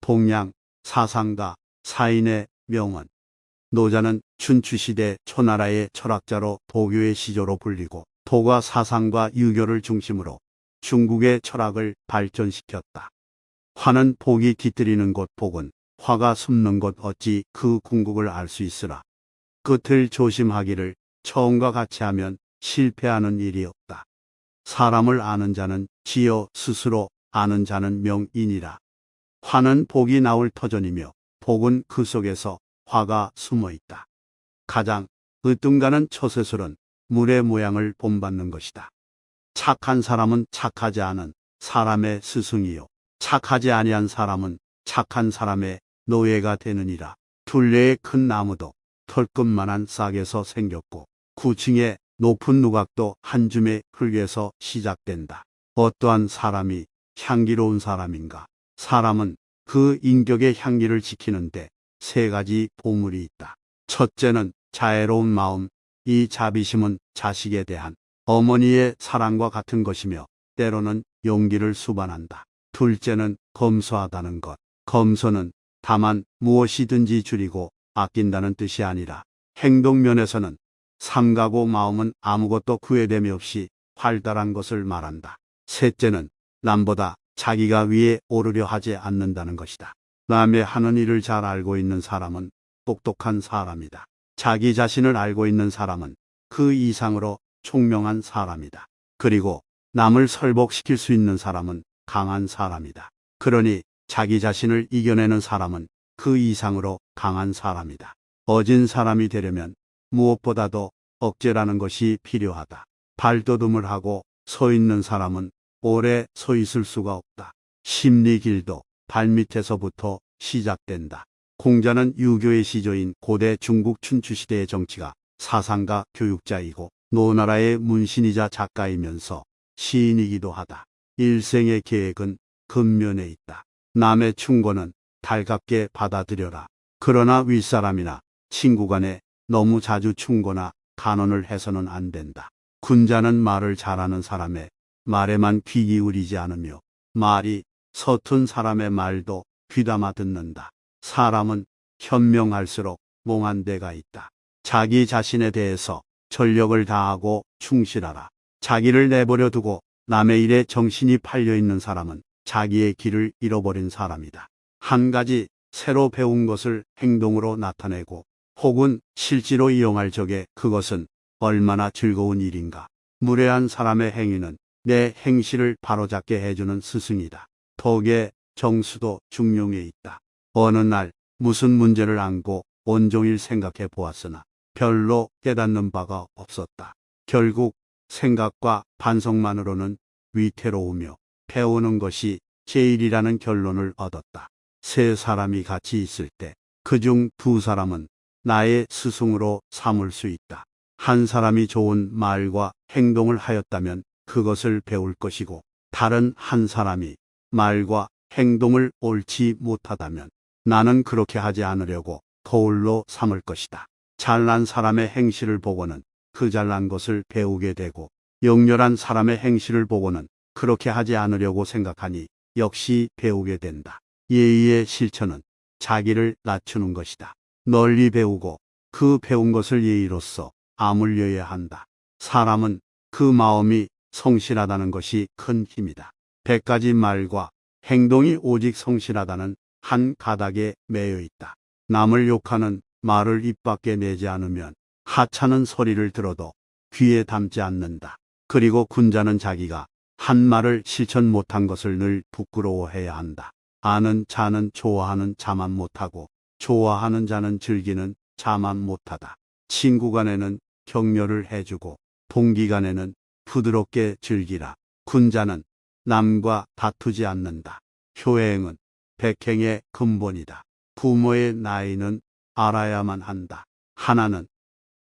동양 사상가 사인의 명언. 노자는 춘추시대 초나라의 철학자로 도교의 시조로 불리고 도가 사상과 유교를 중심으로 중국의 철학을 발전시켰다. 화는 복이 깃들이는 곳, 복은 화가 숨는 곳, 어찌 그 궁극을 알 수 있으라. 끝을 조심하기를 처음과 같이 하면 실패하는 일이 없다. 사람을 아는 자는 지어 스스로 아는 자는 명인이라. 화는 복이 나올 터전이며 복은 그 속에서 화가 숨어 있다. 가장 으뜸가는 처세술은 물의 모양을 본받는 것이다. 착한 사람은 착하지 않은 사람의 스승이요 착하지 아니한 사람은 착한 사람의 노예가 되느니라. 둘레의 큰 나무도 털끝만한 싹에서 생겼고 9층의 높은 누각도 한 줌의 흙에서 시작된다. 어떠한 사람이 향기로운 사람인가? 사람은 그 인격의 향기를 지키는데 세 가지 보물이 있다. 첫째는 자애로운 마음. 이 자비심은 자식에 대한 어머니의 사랑과 같은 것이며 때로는 용기를 수반한다. 둘째는 검소하다는 것. 검소는 다만 무엇이든지 줄이고 아낀다는 뜻이 아니라 행동면에서는 삼가고 마음은 아무것도 후회됨이 없이 활달한 것을 말한다. 셋째는 남보다 자기가 위에 오르려 하지 않는다는 것이다. 남의 하는 일을 잘 알고 있는 사람은 똑똑한 사람이다. 자기 자신을 알고 있는 사람은 그 이상으로 총명한 사람이다. 그리고 남을 설복시킬 수 있는 사람은 강한 사람이다. 그러니 자기 자신을 이겨내는 사람은 그 이상으로 강한 사람이다. 어진 사람이 되려면 무엇보다도 억제라는 것이 필요하다. 발돋움을 하고 서 있는 사람은 오래 서 있을 수가 없다. 심리길도 발밑에서부터 시작된다. 공자는 유교의 시조인 고대 중국 춘추시대의 정치가 사상가 교육자이고 노나라의 문신이자 작가이면서 시인이기도 하다. 일생의 계획은 근면에 있다. 남의 충고는 달갑게 받아들여라. 그러나 윗사람이나 친구 간에 너무 자주 충고나 간언을 해서는 안 된다. 군자는 말을 잘하는 사람의 말에만 귀 기울이지 않으며 말이 서툰 사람의 말도 귀담아 듣는다. 사람은 현명할수록 몽한 데가 있다. 자기 자신에 대해서 전력을 다하고 충실하라. 자기를 내버려 두고 남의 일에 정신이 팔려 있는 사람은 자기의 길을 잃어버린 사람이다. 한 가지 새로 배운 것을 행동으로 나타내고 혹은 실제로 이용할 적에 그것은 얼마나 즐거운 일인가. 무례한 사람의 행위는 내 행실을 바로잡게 해주는 스승이다. 덕의 정수도 중용에 있다. 어느 날 무슨 문제를 안고 온종일 생각해 보았으나 별로 깨닫는 바가 없었다. 결국 생각과 반성만으로는 위태로우며 배우는 것이 제일이라는 결론을 얻었다. 세 사람이 같이 있을 때 그중 두 사람은 나의 스승으로 삼을 수 있다. 한 사람이 좋은 말과 행동을 하였다면 그것을 배울 것이고 다른 한 사람이 말과 행동을 옳지 못하다면 나는 그렇게 하지 않으려고 거울로 삼을 것이다. 잘난 사람의 행실을 보고는 그 잘난 것을 배우게 되고 영렬한 사람의 행실을 보고는 그렇게 하지 않으려고 생각하니 역시 배우게 된다. 예의의 실천은 자기를 낮추는 것이다. 널리 배우고 그 배운 것을 예의로서 아물려야 한다. 사람은 그 마음이 성실하다는 것이 큰 힘이다. 100가지 말과 행동이 오직 성실하다는 한 가닥에 매여 있다. 남을 욕하는 말을 입 밖에 내지 않으면 하찮은 소리를 들어도 귀에 담지 않는다. 그리고 군자는 자기가 한 말을 실천 못한 것을 늘 부끄러워해야 한다. 아는 자는 좋아하는 자만 못하고 좋아하는 자는 즐기는 자만 못하다. 친구 간에는 격려를 해주고 동기 간에는 부드럽게 즐기라. 군자는 남과 다투지 않는다. 효행은 백행의 근본이다. 부모의 나이는 알아야만 한다. 하나는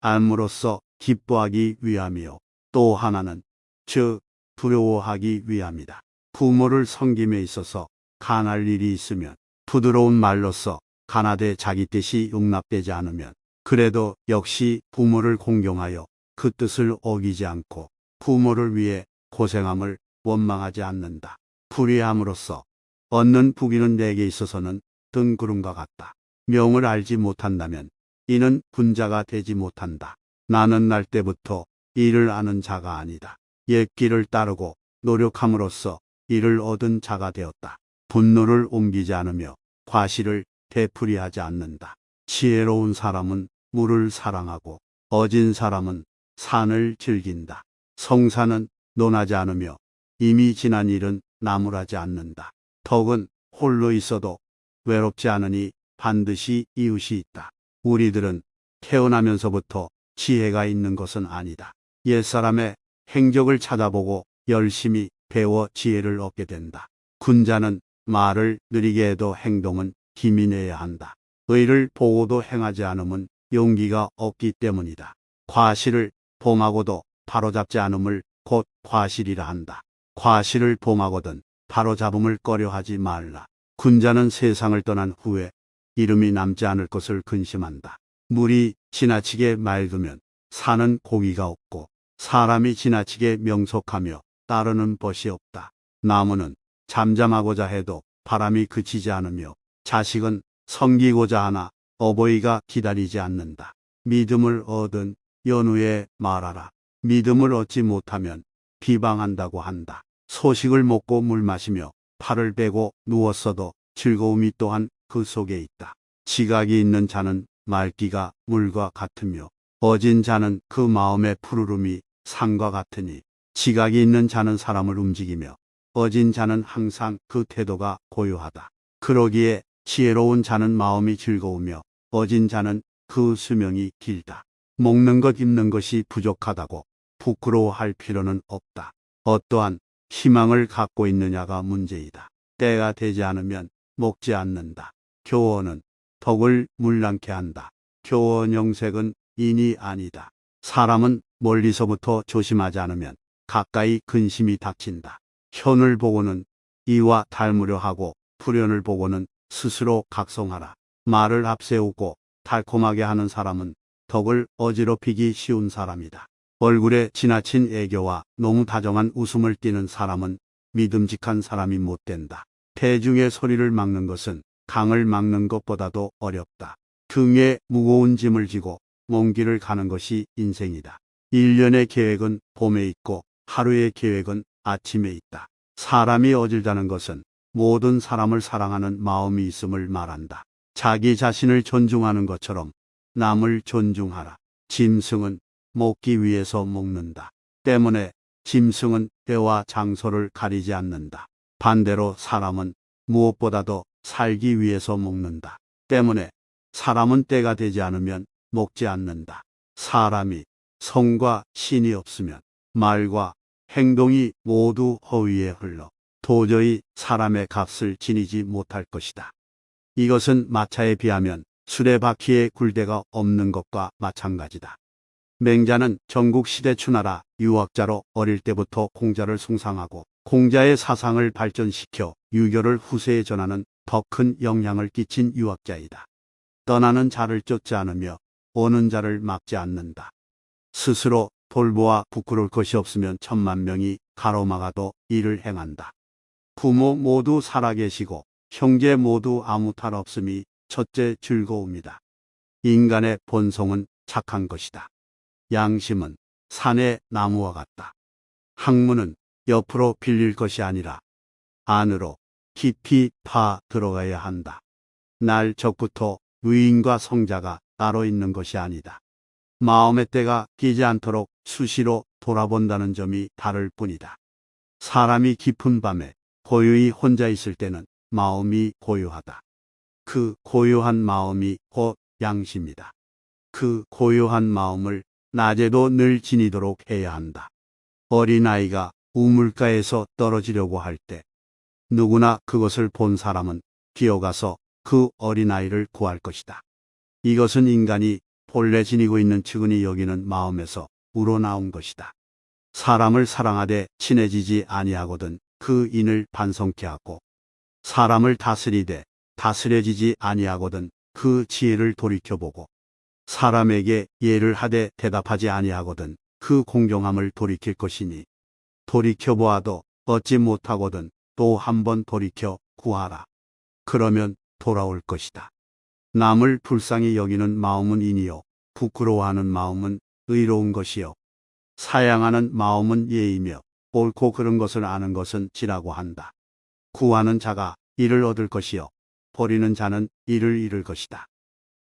알므로써 기뻐하기 위함이요. 또 하나는 즉 두려워하기 위함이다. 부모를 섬김에 있어서 간할 일이 있으면 부드러운 말로써 간하되 자기 뜻이 용납되지 않으면 그래도 역시 부모를 공경하여 그 뜻을 어기지 않고 부모를 위해 고생함을 원망하지 않는다. 불의함으로써 얻는 부귀는 내게 있어서는 등구름과 같다. 명을 알지 못한다면 이는 군자가 되지 못한다. 나는 날 때부터 이를 아는 자가 아니다. 옛 길을 따르고 노력함으로써 이를 얻은 자가 되었다. 분노를 옮기지 않으며 과실을 되풀이하지 않는다. 지혜로운 사람은 물을 사랑하고 어진 사람은 산을 즐긴다. 성사는 논하지 않으며 이미 지난 일은 나무라지 않는다. 덕은 홀로 있어도 외롭지 않으니 반드시 이웃이 있다. 우리들은 태어나면서부터 지혜가 있는 것은 아니다. 옛사람의 행적을 찾아보고 열심히 배워 지혜를 얻게 된다. 군자는 말을 느리게 해도 행동은 힘이 내야 한다. 의를 보고도 행하지 않으면 용기가 없기 때문이다. 과실을 범하고도 바로잡지 않음을 곧 과실이라 한다. 과실을 범하거든 바로잡음을 꺼려하지 말라. 군자는 세상을 떠난 후에 이름이 남지 않을 것을 근심한다. 물이 지나치게 맑으면 사는 고기가 없고 사람이 지나치게 명석하며 따르는 벗이 없다. 나무는 잠잠하고자 해도 바람이 그치지 않으며 자식은 섬기고자 하나 어버이가 기다리지 않는다. 믿음을 얻은 연후에 말하라. 믿음을 얻지 못하면 비방한다고 한다. 소식을 먹고 물 마시며 팔을 빼고 누웠어도 즐거움이 또한 그 속에 있다. 지각이 있는 자는 맑기가 물과 같으며 어진 자는 그 마음의 푸르름이 산과 같으니 지각이 있는 자는 사람을 움직이며 어진 자는 항상 그 태도가 고요하다. 그러기에 지혜로운 자는 마음이 즐거우며 어진 자는 그 수명이 길다. 먹는 것 입는 것이 부족하다고 부끄러워할 필요는 없다. 어떠한 희망을 갖고 있느냐가 문제이다. 때가 되지 않으면 먹지 않는다. 교원은 덕을 물랑케 한다. 교원 영색은 인이 아니다. 사람은 멀리서부터 조심하지 않으면 가까이 근심이 닥친다. 현을 보고는 이와 닮으려 하고 불현을 보고는 스스로 각성하라. 말을 앞세우고 달콤하게 하는 사람은 덕을 어지럽히기 쉬운 사람이다. 얼굴에 지나친 애교와 너무 다정한 웃음을 띠는 사람은 믿음직한 사람이 못 된다. 대중의 소리를 막는 것은 강을 막는 것보다도 어렵다. 등에 무거운 짐을 지고 먼 길을 가는 것이 인생이다. 1년의 계획은 봄에 있고 하루의 계획은 아침에 있다. 사람이 어질다는 것은 모든 사람을 사랑하는 마음이 있음을 말한다. 자기 자신을 존중하는 것처럼 남을 존중하라. 짐승은 먹기 위해서 먹는다. 때문에 짐승은 때와 장소를 가리지 않는다. 반대로 사람은 무엇보다도 살기 위해서 먹는다. 때문에 사람은 때가 되지 않으면 먹지 않는다. 사람이 성과 신이 없으면 말과 행동이 모두 허위에 흘러 도저히 사람의 값을 지니지 못할 것이다. 이것은 마차에 비하면 수레바퀴에 굴대가 없는 것과 마찬가지다. 맹자는 전국시대 추나라 유학자로 어릴 때부터 공자를 숭상하고 공자의 사상을 발전시켜 유교를 후세에 전하는 더 큰 영향을 끼친 유학자이다. 떠나는 자를 쫓지 않으며 오는 자를 막지 않는다. 스스로 돌보아 부끄러울 것이 없으면 10,000명이 가로막아도 이를 행한다. 부모 모두 살아계시고 형제 모두 아무 탈 없음이 첫째 즐거움이다. 인간의 본성은 착한 것이다. 양심은 산의 나무와 같다. 학문은 옆으로 빌릴 것이 아니라 안으로 깊이 파 들어가야 한다. 날 적부터 의인과 성자가 따로 있는 것이 아니다. 마음의 때가 끼지 않도록 수시로 돌아본다는 점이 다를 뿐이다. 사람이 깊은 밤에 고요히 혼자 있을 때는 마음이 고요하다. 그 고요한 마음이 곧 양심이다. 그 고요한 마음을 낮에도 늘 지니도록 해야 한다. 어린아이가 우물가에서 떨어지려고 할 때 누구나 그것을 본 사람은 기어가서 그 어린아이를 구할 것이다. 이것은 인간이 본래 지니고 있는 측은히 여기는 마음에서 우러나온 것이다. 사람을 사랑하되 친해지지 아니하거든 그 인을 반성케 하고 사람을 다스리되 다스려지지 아니하거든 그 지혜를 돌이켜보고 사람에게 예를 하되 대답하지 아니하거든 그 공정함을 돌이킬 것이니 돌이켜보아도 얻지 못하거든 또 한 번 돌이켜 구하라. 그러면 돌아올 것이다. 남을 불쌍히 여기는 마음은 인이요. 부끄러워하는 마음은 의로운 것이요. 사양하는 마음은 예이며 옳고 그른 것을 아는 것은 지라고 한다. 구하는 자가 이를 얻을 것이요. 버리는 자는 이를 잃을 것이다.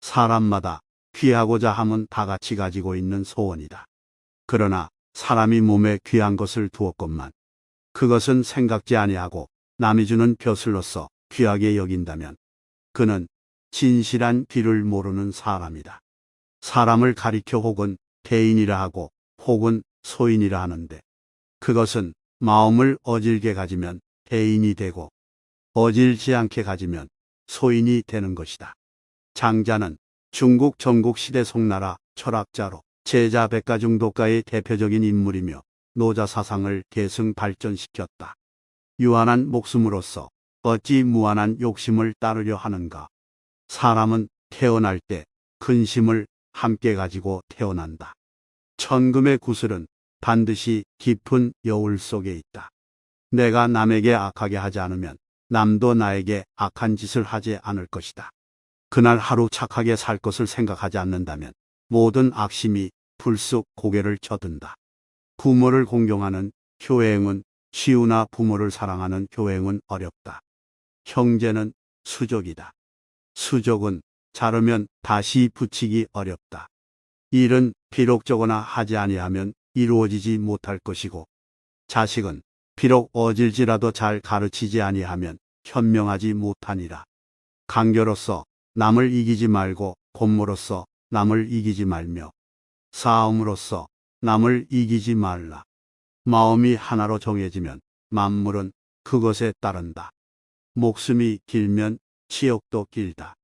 사람마다 귀하고자 함은 다 같이 가지고 있는 소원이다. 그러나 사람이 몸에 귀한 것을 두었건만 그것은 생각지 아니하고 남이 주는 벼슬로서 귀하게 여긴다면 그는 진실한 귀를 모르는 사람이다. 사람을 가리켜 혹은 대인이라 하고 혹은 소인이라 하는데 그것은 마음을 어질게 가지면 대인이 되고 어질지 않게 가지면 소인이 되는 것이다. 장자는 중국 전국시대 송나라 철학자로 제자 백가중독가의 대표적인 인물이며 노자 사상을 계승 발전시켰다. 유한한 목숨으로서 어찌 무한한 욕심을 따르려 하는가. 사람은 태어날 때 근심을 함께 가지고 태어난다. 천금의 구슬은 반드시 깊은 여울 속에 있다. 내가 남에게 악하게 하지 않으면 남도 나에게 악한 짓을 하지 않을 것이다. 그날 하루 착하게 살 것을 생각하지 않는다면 모든 악심이 불쑥 고개를 쳐든다. 부모를 공경하는 효행은 쉬우나 부모를 사랑하는 효행은 어렵다. 형제는 수족이다. 수족은 자르면 다시 붙이기 어렵다. 일은 비록 적거나 하지 아니하면 이루어지지 못할 것이고 자식은 비록 어질지라도 잘 가르치지 아니하면 현명하지 못하니라. 강교로서 남을 이기지 말고 곤모로서 남을 이기지 말며 싸움으로써 남을 이기지 말라. 마음이 하나로 정해지면 만물은 그것에 따른다. 목숨이 길면 치욕도 길다.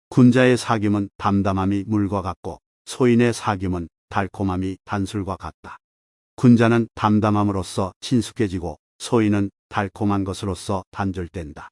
군자의 사귐은 담담함이 물과 같고 소인의 사귐은 달콤함이 단술과 같다. 군자는 담담함으로써 친숙해지고 소인은 달콤한 것으로서 단절된다.